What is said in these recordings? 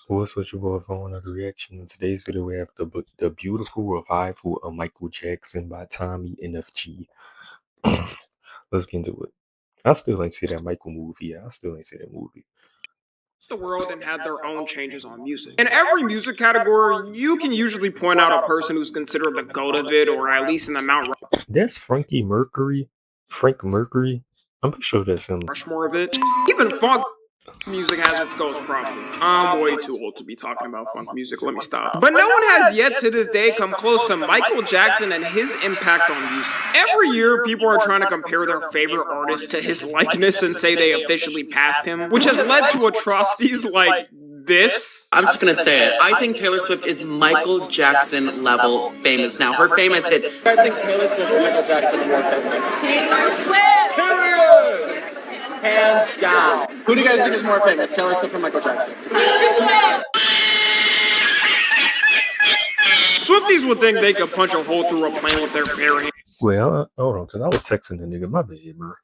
What's with your boy for another reaction? In today's video, we have the beautiful revival of Michael Jackson by Tommy NFG. Let's get into it. I still ain't see that Michael movie. I still ain't see that movie. The world and had their own changes on music. In every music category, you can usually point out a person who's considered the GOAT of it, or at least in the Mount That's Frankie Mercury. Frank Mercury. I'm pretty sure that's him. Rushmore of it. Even funk music has its GOATs probably. I'm way too old to be talking about funk music, let me stop. But no one has yet to this day come close to Michael Jackson and his impact on music. Every year, people are trying to compare their favorite artist to his likeness and say they officially passed him, which has led to atrocities like this. I'm just gonna say it. I think Taylor Swift is Michael Jackson level famous now. Her fame has hit. I think Taylor Swift and Michael Jackson are more famous. Taylor Swift! Period! Hands down. Who do you guys think is more famous, Taylor Swift or Michael Jackson? Taylor Swift! Swifties would think they could punch a hole through a plane with their bare hands. Well, hold on, because I was texting the nigga. My bad, bro.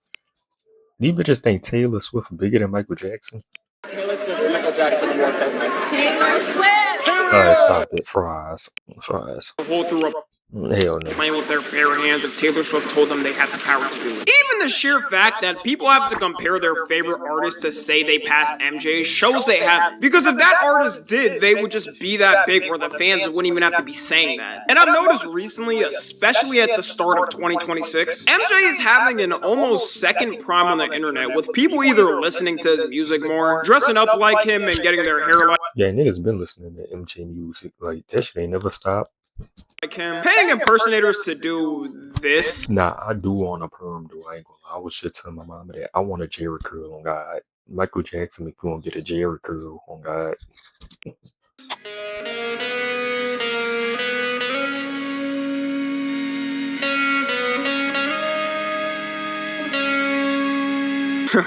These bitches think Taylor Swift bigger than Michael Jackson? Taylor Swift and Michael Jackson are more famous. Taylor Swift! Alright, stop it. Fries. A hole through a Hell no. plane with their bare hands if Taylor Swift told them they had the power to do it. Even the sheer fact that people have to compare their favorite artist to say they passed MJ shows they haven't. Because if that artist did, they would just be that big where the fans wouldn't even have to be saying that. And I've noticed recently, especially at the start of 2026, MJ is having an almost second prime on the internet, with people either listening to his music more, dressing up like him, and getting their hair Yeah, niggas been listening to MJ music. Like, that shit ain't never stopped. like him, paying impersonators to do this. Nah, I do want a perm, though. I ain't gonna lie. I was just telling my mama that I want a Jerry curl on God. Michael Jackson make you want to get a Jerry curl on God.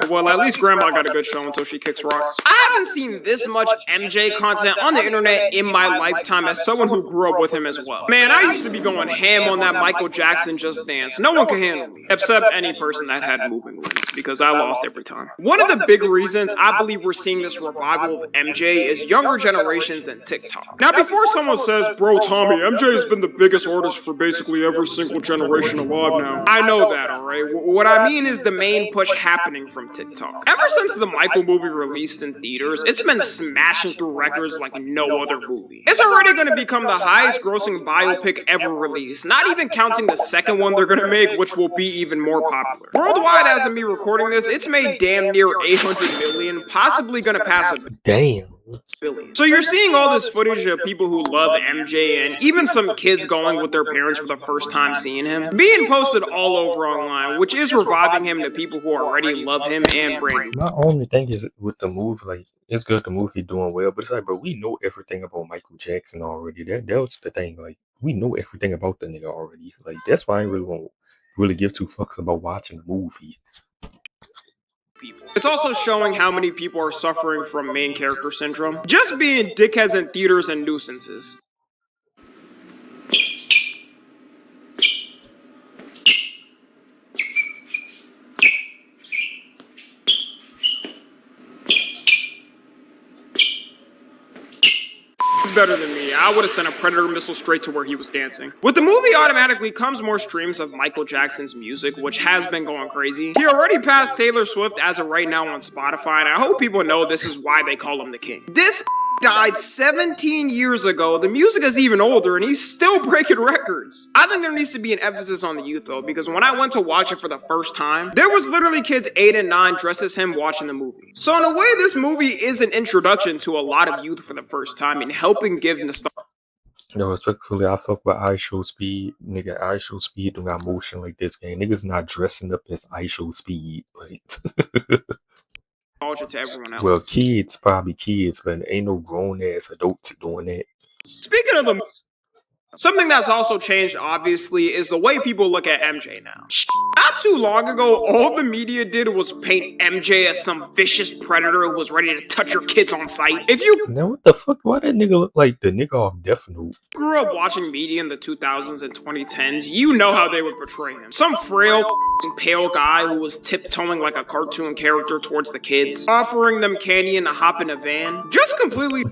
Well, at least Grandma got a good show until she kicks rocks. I haven't seen this much MJ content on the internet in my lifetime as someone who grew up with him as well. Man, I used to be going ham on that Michael Jackson Just Dance. No one could handle me, except any person that had moving limbs, because I lost every time. One of the big reasons I believe we're seeing this revival of MJ is younger generations and TikTok. Now, before someone says, bro, Tommy, MJ has been the biggest artist for basically every single generation alive now. I know that, alright? What I mean is the main push happening from TikTok. Ever since the Michael movie released in theaters, it's been smashing through records like no other movie. It's already going to become the highest grossing biopic ever released, not even counting the second one they're going to make, which will be even more popular. Worldwide, as of me recording this, it's made damn near 800 million, possibly going to pass a Damn. billion. So you're seeing all this footage of people who love MJ and even some kids going with their parents for the first time seeing him, being posted all over online, which is reviving him to people who already love him and brand. My only thing is with the movie, like, it's good the movie doing well, but it's like, bro, we know everything about Michael Jackson already. That was the thing. Like, we know everything about the nigga already. Like, that's why I really won't really give two fucks about watching the movie. It's also showing how many people are suffering from main character syndrome, just being dickheads in theaters and nuisances. Better than me. I would have sent a Predator missile straight to where he was dancing. With the movie automatically comes more streams of Michael Jackson's music, which has been going crazy. He already passed Taylor Swift as of right now on Spotify, and I hope people know this is why they call him the king. This died 17 years ago. The music is even older, and he's still breaking records. I think there needs to be an emphasis on the youth, though, because when I went to watch it for the first time, there was literally kids 8 and 9 dressed as him watching the movie. So in a way, this movie is an introduction to a lot of youth for the first time and helping give nostalgia. No, respectfully, I fuck with I Show Speed. Nigga, I Show Speed don't got motion like this game. Niggas not dressing up as I Show Speed. Like, To everyone else. well, kids, probably kids, but ain't no grown ass adults doing that. Speaking of the something that's also changed, obviously, is the way people look at MJ now. Not too long ago, all the media did was paint MJ as some vicious predator who was ready to touch your kids on sight. If you Now what the fuck? Why that nigga look like the nigga off Death Note? grew up watching media in the 2000s and 2010s, you know how they would portray him. Some frail, pale guy who was tiptoeing like a cartoon character towards the kids, offering them candy and to hop in a van. Just completely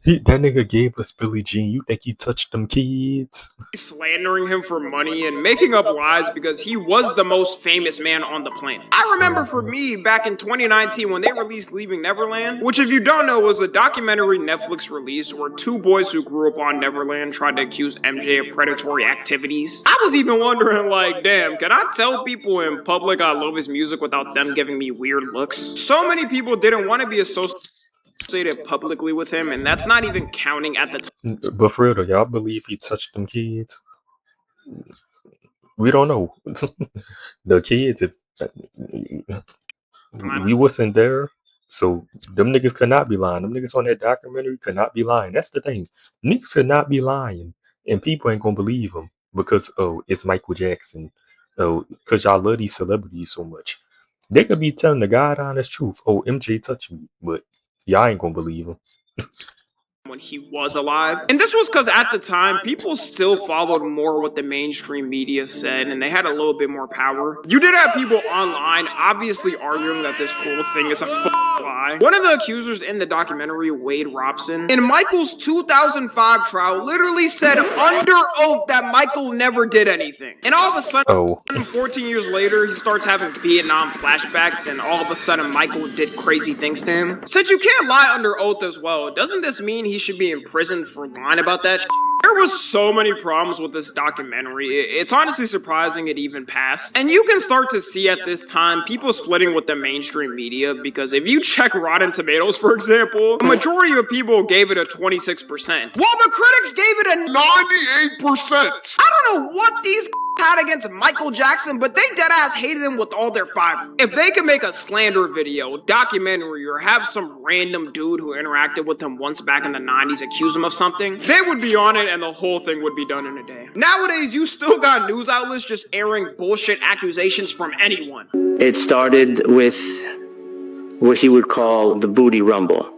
That nigga gave us Billie Jean. You think he touched them kids? slandering him for money and making up lies because he was the most famous man on the planet. I remember for me, back in 2019 when they released Leaving Neverland, which if you don't know was a documentary Netflix release where two boys who grew up on Neverland tried to accuse MJ of predatory activities. I was even wondering like, damn, can I tell people in public I love his music without them giving me weird looks? So many people didn't want to be associated publicly with him, and that's not even counting at the time. But for real though, y'all believe he touched them kids? We don't know. The kids, if we wasn't there, so them niggas could not be lying. Them niggas on that documentary could not be lying. That's the thing. Niggas could not be lying, and people ain't gonna believe them because it's Michael Jackson. Because y'all love these celebrities so much. They could be telling the God honest truth. Oh, MJ touched me, but y'all ain't gonna believe him. When he was alive. And this was because at the time, people still followed more what the mainstream media said, and they had a little bit more power. You did have people online obviously arguing that this whole thing is a lie. One of the accusers in the documentary, Wade Robson, in Michael's 2005 trial, literally said under oath that Michael never did anything. And all of a sudden, 14 years later, he starts having Vietnam flashbacks, and all of a sudden, Michael did crazy things to him. Since you can't lie under oath as well, doesn't this mean he should be in prison for lying about that shit? There was so many problems with this documentary. It's honestly surprising it even passed. And you can start to see at this time people splitting with the mainstream media, because if you check Rotten Tomatoes, for example, the majority of people gave it a 26%, while the critics gave it a 98%. I don't know what these had against Michael Jackson, but they deadass hated him with all their fiber. If they could make a slander video, documentary, or have some random dude who interacted with him once back in the 90s accuse him of something, they would be on it and the whole thing would be done in a day. Nowadays, you still got news outlets just airing bullshit accusations from anyone. It started with what he would call the booty rumble.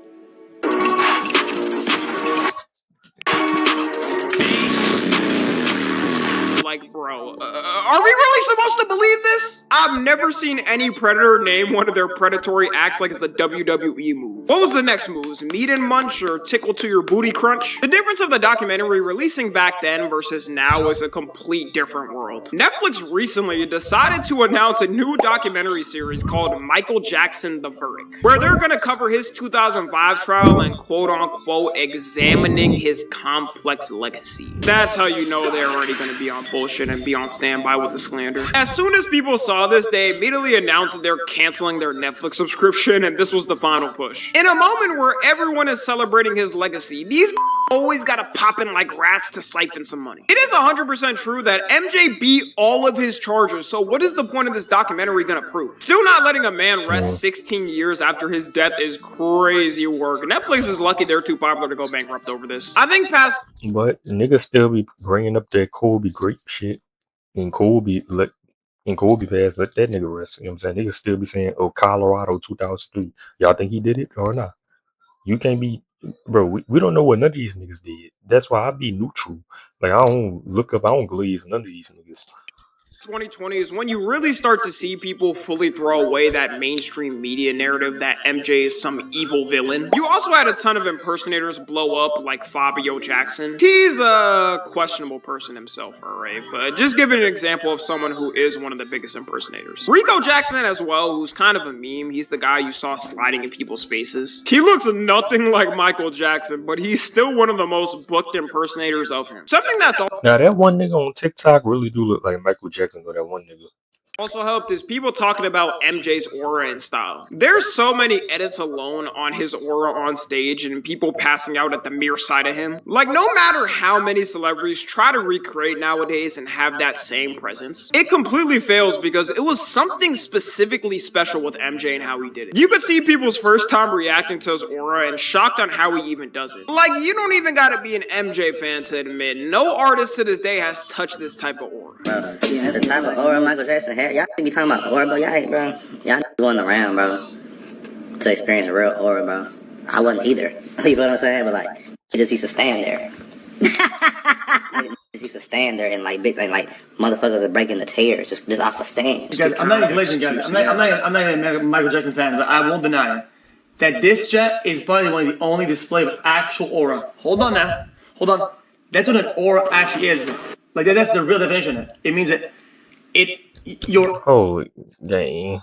Like, bro, are we really supposed to believe this? I've never seen any predator name one of their predatory acts like it's a WWE move. What was the next moves? Meat and munch or tickle to your booty crunch? The difference of the documentary releasing back then versus now is a complete different world. Netflix recently decided to announce a new documentary series called Michael Jackson the Verdict, where they're gonna cover his 2005 trial and quote-unquote examining his complex legacy. That's how you know they're already gonna be on bullshit and be on standby with the slander. As soon as people saw this, they immediately announced that they're canceling their Netflix subscription, and this was the final push. In a moment where everyone is celebrating his legacy, these always gotta pop in like rats to siphon some money. It is 100% true that MJ beat all of his charges, so what is the point of this documentary gonna prove? Still not letting a man rest 16 years after his death is crazy work. Netflix is lucky they're too popular to go bankrupt over this. I think past... But niggas still be bringing up that Kobe great shit, and Kobe passed, let that nigga rest. You know what I'm saying? Niggas still be saying, oh, Colorado 2003. Y'all think he did it or not? You can't be, bro. We don't know what none of these niggas did. That's why I be neutral. Like, I don't look up, I don't glaze none of these niggas. 2020 is when you really start to see people fully throw away that mainstream media narrative that MJ is some evil villain. You also had a ton of impersonators blow up, like Fabio Jackson. He's a questionable person himself, alright, but just give it an example of someone who is one of the biggest impersonators. Rico Jackson as well, who's kind of a meme. He's the guy you saw sliding in people's faces. He looks nothing like Michael Jackson, but he's still one of the most booked impersonators of him. Something that's Now, that one nigga on TikTok really do look like Michael Jackson. Or that one nigga. Also helped is people talking about MJ's aura and style. There's so many edits alone on his aura on stage and people passing out at the mere sight of him. Like, no matter how many celebrities try to recreate nowadays and have that same presence, it completely fails because it was something specifically special with MJ and how he did it. You could see people's first time reacting to his aura and shocked on how he even does it. Like, you don't even gotta be an MJ fan to admit, no artist to this day has touched this type of aura. Yeah, that's the type of aura Michael Jackson had. y'all be talking about aura, bro. Y'all ain't, bro. Y'all going around, bro, to experience a real aura, bro. I wasn't either. You know what I'm saying? But like, it just used to stand there. It just used to stand there and like big, like motherfuckers are breaking the tears just off the stand. Guys, I'm not even glazing, guys. I'm not even a Michael Jackson fan, but I won't deny it. That this jet is probably one of the only display of actual aura. Hold on now. Hold on. That's what an aura actually is. Like that's the real definition of it. It means that you're dang.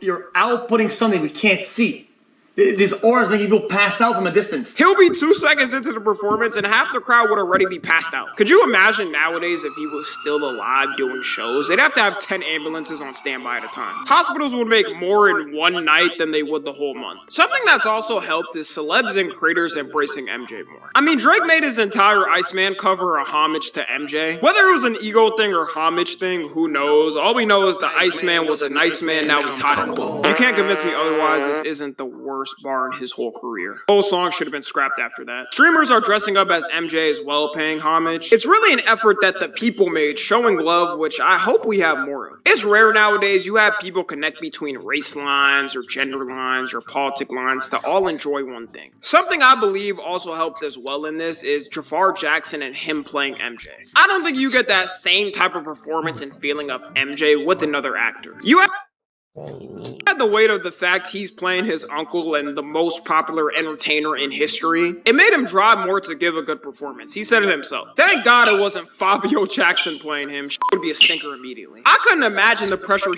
You're outputting something we can't see. These auras make people pass out from a distance. He'll be 2 seconds into the performance and half the crowd would already be passed out. Could you imagine nowadays if he was still alive doing shows? They'd have to have 10 ambulances on standby at a time. Hospitals would make more in one night than they would the whole month. Something that's also helped is celebs and creators embracing MJ more. I mean, Drake made his entire Iceman cover a homage to MJ. Whether it was an ego thing or homage thing, who knows? All we know is the Iceman was a nice man, now he's hot and cold. You can't convince me otherwise. This isn't the worst bar in his whole career. The whole song should have been scrapped after that. Streamers are dressing up as MJ as well, paying homage. It's really an effort that the people made, showing love, which I hope we have more of. It's rare nowadays you have people connect between race lines or gender lines or politic lines to all enjoy one thing. Something I believe also helped as well in this is Jafar Jackson and him playing MJ. I don't think you get that same type of performance and feeling of MJ with another actor. You had the weight of the fact he's playing his uncle and the most popular entertainer in history. It made him drive more to give a good performance. He said it himself. Thank God it wasn't Fabio Jackson playing him. Would be a stinker immediately. I couldn't imagine the pressure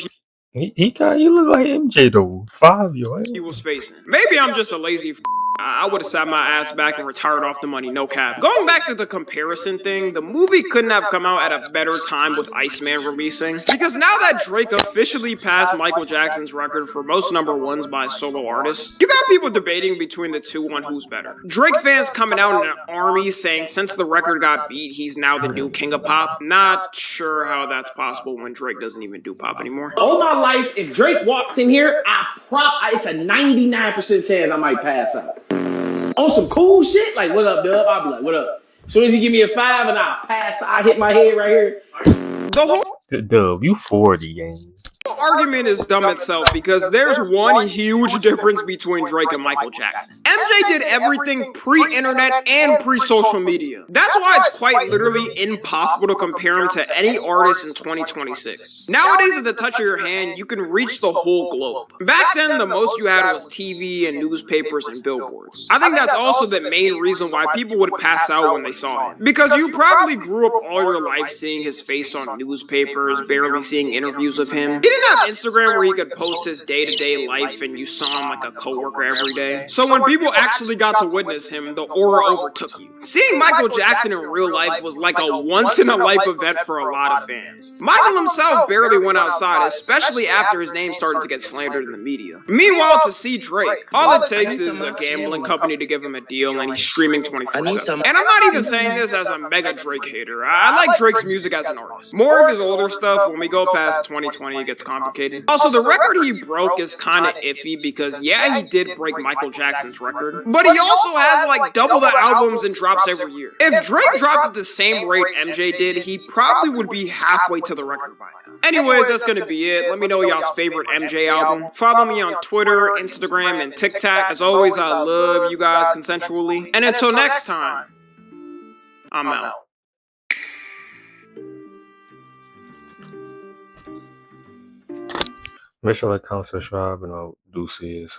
He look like MJ though. 5 years. he was facing. Maybe I'm just a lazy I would have sat my ass back and retired off the money, no cap. Going back to the comparison thing, the movie couldn't have come out at a better time with Iceman releasing. Because now that Drake officially passed Michael Jackson's record for most #1s by solo artists, you got people debating between the two on who's better. Drake fans coming out in an army saying since the record got beat, he's now the new king of pop. Not sure how that's possible when Drake doesn't even do pop anymore. All my life, if Drake walked in here, it's a 99% chance I might pass out. On some cool shit, like, what up, Dub? I'll be like, what up? As soon as he give me a 5 and I'll pass, I hit my head right here. The whole Dub, you 40, gang. argument is dumb itself because there's one huge difference between Drake and Michael Jackson. MJ did everything pre-internet and pre-social media. That's why it's quite literally impossible to compare him to any artist in 2026. Nowadays, at the touch of your hand, you can reach the whole globe. Back then, the most you had was TV and newspapers and billboards. I think that's also the main reason why people would pass out when they saw him. Because you probably grew up all your life seeing his face on newspapers, barely seeing interviews of him. He didn't have Instagram where he could post his day-to-day life and you saw him like a coworker every day. So when people actually got to witness him, the aura overtook you. Seeing Michael Jackson in real life was like a once-in-a-life event for a lot of fans. Michael himself barely went outside, especially after his name started to get slandered in the media. Meanwhile, to see Drake, all it takes is a gambling company to give him a deal and he's streaming 24/7. And I'm not even saying this as a mega Drake hater. I like Drake's music as an artist. More of his older stuff, when we go past 2020, it gets complicated. Also, the record he broke is kind of iffy because, yeah, he did break Michael Jackson's record, but he also has like double the albums and drops every year. If Drake dropped at the same rate MJ did, he probably would be halfway to the record by now. Anyways, that's gonna be it. Let me know y'all's favorite MJ album. Follow me on Twitter, Instagram, and TikTok. As always, I love you guys consensually. And until next time, I'm out. Make sure to comment, subscribe, and I'll do this.